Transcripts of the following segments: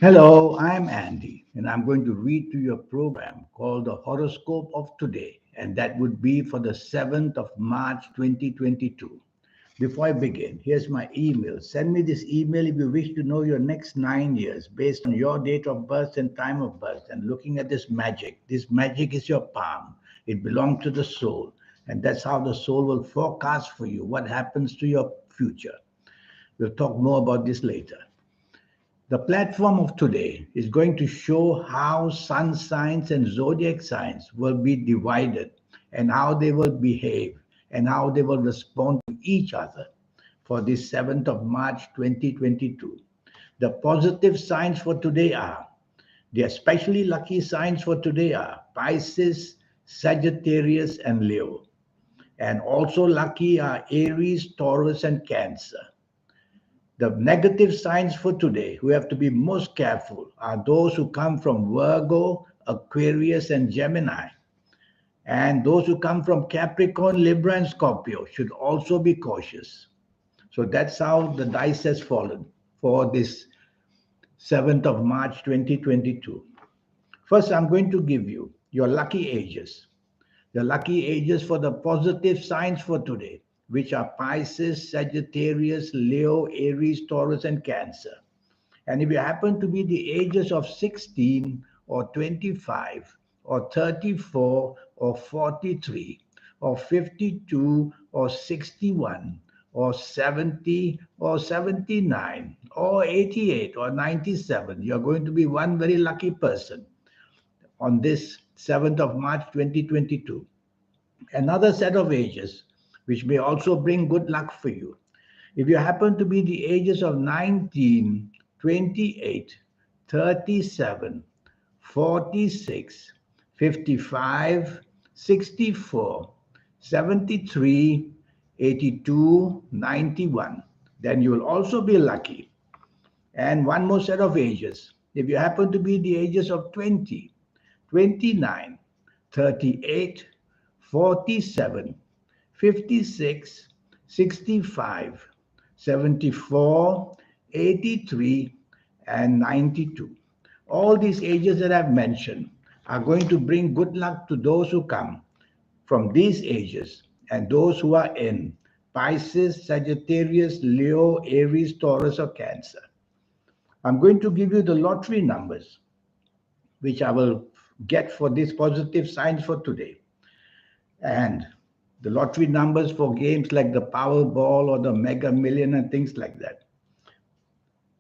Hello, I'm Andy, and I'm going to read to you a program called the Horoscope of Today, and that would be for the 7th of March 2022. Before I begin, here's my email. Send me this email if you wish to know your next 9 years based on your date of birth and time of birth. And looking at this magic, is your palm. It belongs to the soul, and that's how the soul will forecast for you what happens to your future. We'll talk more about this later. The platform of today is going to show how sun signs and zodiac signs will be divided and how they will behave and how they will respond to each other for this 7th of March 2022. The positive signs for today are the especially lucky signs for today are Pisces, Sagittarius, and Leo. And also lucky are Aries, Taurus, and Cancer. The negative signs for today, who have to be most careful, are those who come from Virgo, Aquarius, and Gemini. And those who come from Capricorn, Libra, and Scorpio should also be cautious. So that's how the dice has fallen for this 7th of March 2022. First, I'm going to give you your lucky ages. The lucky ages for the positive signs for today, which are Pisces, Sagittarius, Leo, Aries, Taurus, and Cancer. And if you happen to be the ages of 16 or 25 or 34 or 43 or 52 or 61 or 70 or 79 or 88 or 97, you're going to be one very lucky person on this 7th of March 2022. Another set of ages which may also bring good luck for you. If you happen to be the ages of 19, 28, 37, 46, 55, 64, 73, 82, 91, then you will also be lucky. And one more set of ages. If you happen to be the ages of 20, 29, 38, 47, 56, 65, 74, 83, and 92. All these ages that I've mentioned are going to bring good luck to those who come from these ages and those who are in Pisces, Sagittarius, Leo, Aries, Taurus, or Cancer. I'm going to give you the lottery numbers, which I will get for these positive signs for today. And the lottery numbers for games like the Powerball or the Mega Million and things like that.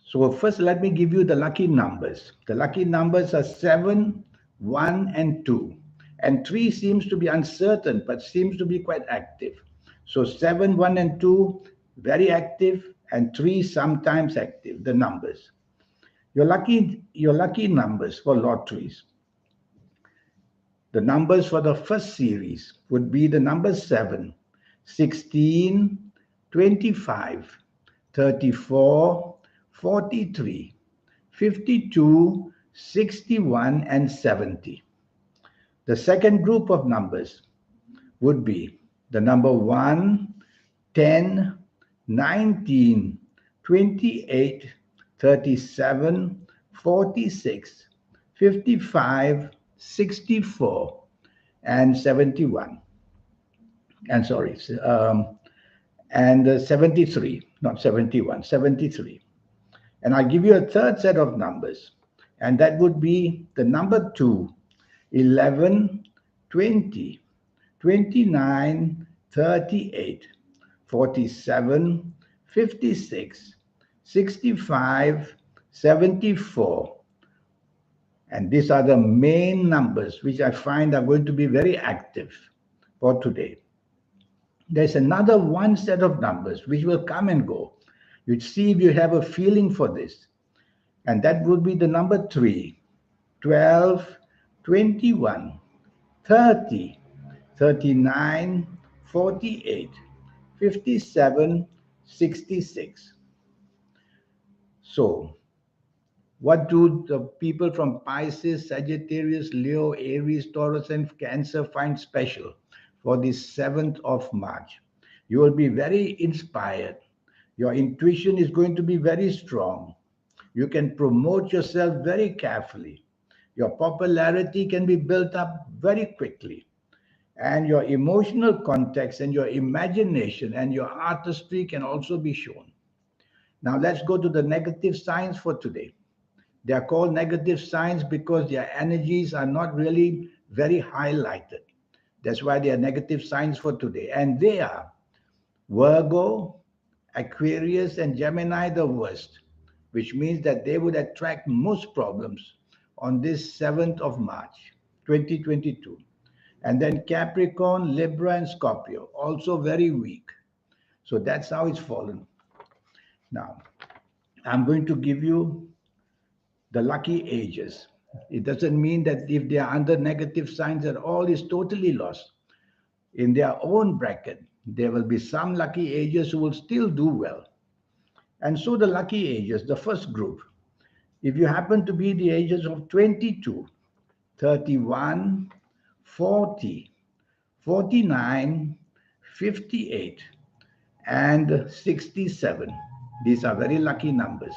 So first, let me give you the lucky numbers. The lucky numbers are 7, 1, and 2. And 3 seems to be uncertain, but seems to be quite active. So 7, 1, and 2, very active, and 3 sometimes active, the numbers. Your lucky numbers for lotteries. The numbers for the first series would be the number 7, 16, 25, 34, 43, 52, 61, and 70. The second group of numbers would be the number 1, 10, 19, 28, 37, 46, 55, 64, and 71. And sorry, and 73, not 71, 73. And I'll give you a third set of numbers, and that would be the number 2, 11, 20, 29, 38, 47, 56, 65, 74. And these are the main numbers which I find are going to be very active for today. There's another one set of numbers which will come and go. You'd see if you have a feeling for this. And that would be the number 3, 12, 21, 30, 39, 48, 57, 66. So, what do the people from Pisces, Sagittarius, Leo, Aries, Taurus, and Cancer find special for this 7th of March? You will be very inspired. Your intuition is going to be very strong. You can promote yourself very carefully. Your popularity can be built up very quickly. And your emotional context and your imagination and your artistry can also be shown. Now, let's go to the negative signs for today. They are called negative signs because their energies are not really very highlighted. That's why they are negative signs for today. And they are Virgo, Aquarius, and Gemini, the worst, which means that they would attract most problems on this 7th of March, 2022. And then Capricorn, Libra, and Scorpio, also very weak. So that's how it's fallen. Now, I'm going to give you the lucky ages. It doesn't mean that if they are under negative signs that all is totally lost. In their own bracket, there will be some lucky ages who will still do well. And so the lucky ages, the first group, if you happen to be the ages of 22, 31, 40, 49, 58, and 67, these are very lucky numbers.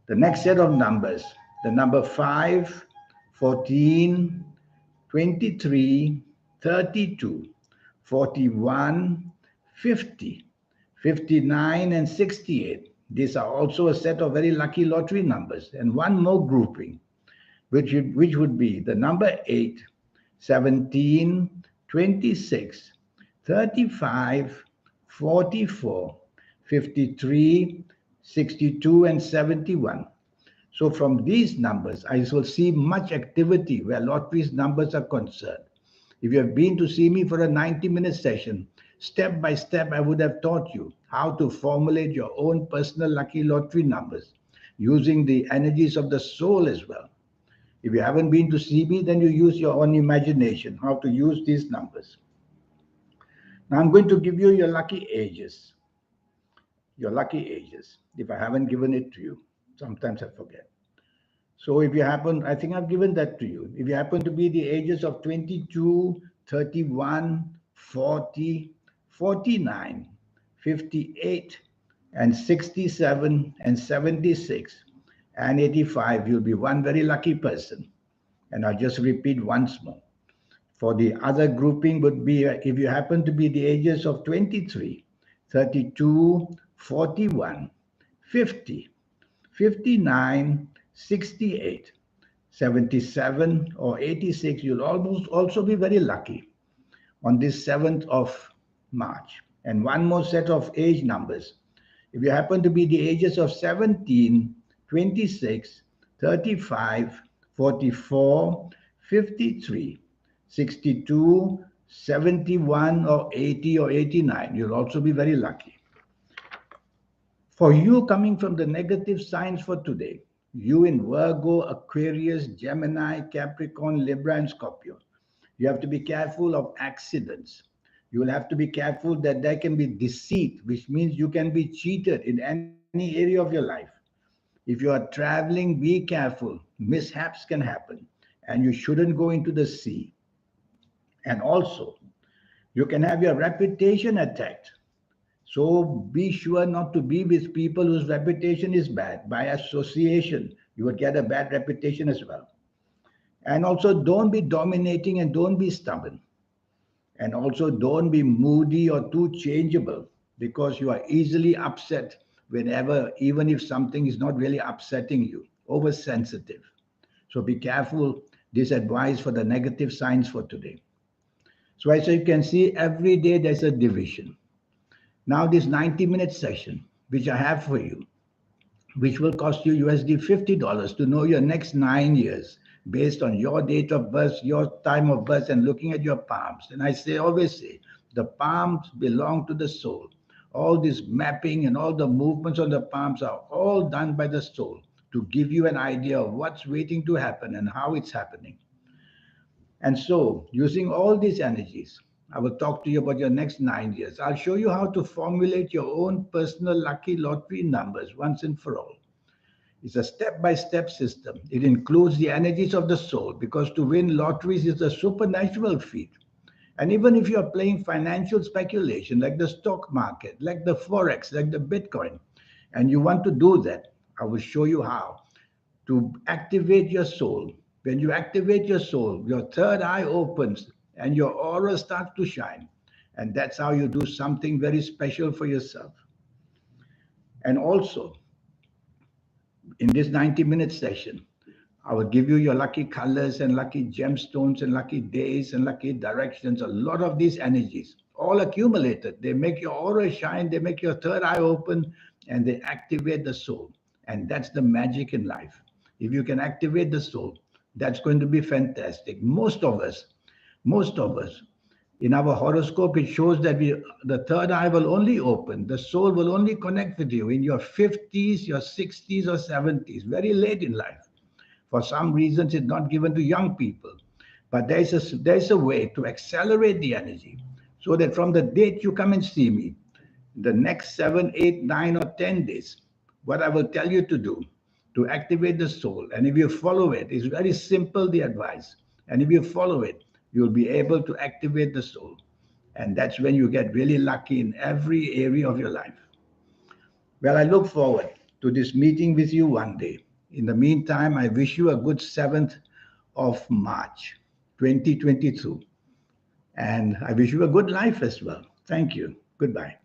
The next set of numbers, the number 5, 14, 23, 32, 41, 50, 59, and 68. These are also a set of very lucky lottery numbers. And one more grouping, which would be the number 8, 17, 26, 35, 44, 53, 62, and 71. So from these numbers, I will see much activity where lotteries numbers are concerned. If you have been to see me for a 90-minute session, step by step, I would have taught you how to formulate your own personal lucky lottery numbers using the energies of the soul as well. If you haven't been to see me, then you use your own imagination, how to use these numbers. Now I'm going to give you your lucky ages. Your lucky ages, if I haven't given it to you. Sometimes I forget. So if you happen, I think I've given that to you. If you happen to be the ages of 22, 31, 40, 49, 58, and 67, and 76, and 85, you'll be one very lucky person. And I'll just repeat once more. For the other grouping would be if you happen to be the ages of 23, 32, 41, 50, 59, 68, 77, or 86, you'll almost also be very lucky on this 7th of March. And one more set of age numbers. If you happen to be the ages of 17, 26, 35, 44, 53, 62, 71, or 80 or 89, you'll also be very lucky. For you coming from the negative signs for today, you in Virgo, Aquarius, Gemini, Capricorn, Libra, and Scorpio, you have to be careful of accidents. You will have to be careful that there can be deceit, which means you can be cheated in any area of your life. If you are traveling, be careful. Mishaps can happen, and you shouldn't go into the sea. And also, you can have your reputation attacked. So be sure not to be with people whose reputation is bad. By association, you would get a bad reputation as well. And also, don't be dominating and don't be stubborn. And also, don't be moody or too changeable because you are easily upset whenever, even if something is not really upsetting you, oversensitive. So be careful. This advice for the negative signs for today. So as you can see, every day there's a division. Now this 90-minute session, which I have for you, which will cost you USD $50 to know your next 9 years based on your date of birth, your time of birth, and looking at your palms. And always say, the palms belong to the soul. All this mapping and all the movements on the palms are all done by the soul to give you an idea of what's waiting to happen and how it's happening. And so, using all these energies, I will talk to you about your next 9 years. I'll show you how to formulate your own personal lucky lottery numbers once and for all. It's a step-by-step system. It includes the energies of the soul because to win lotteries is a supernatural feat. And even if you're playing financial speculation like the stock market, like the Forex, like the Bitcoin, and you want to do that, I will show you how to activate your soul. When you activate your soul, your third eye opens and your aura starts to shine. And that's how you do something very special for yourself. And also, in this 90-minute session, I will give you your lucky colors and lucky gemstones and lucky days and lucky directions. A lot of these energies, all accumulated. They make your aura shine, they make your third eye open, and they activate the soul. And that's the magic in life. If you can activate the soul, that's going to be fantastic. Most of us, in our horoscope, it shows that the third eye will only open, the soul will only connect with you in your 50s, your 60s, or 70s, very late in life. For some reasons, it's not given to young people. But there's a way to accelerate the energy so that from the date you come and see me, the next 7, 8, 9, or 10 days, what I will tell you to do to activate the soul. And if you follow it, it's very simple, the advice. And if you follow it, you'll be able to activate the soul. And that's when you get really lucky in every area of your life. Well, I look forward to this meeting with you one day. In the meantime, I wish you a good 7th of March 2022. And I wish you a good life as well. Thank you. Goodbye.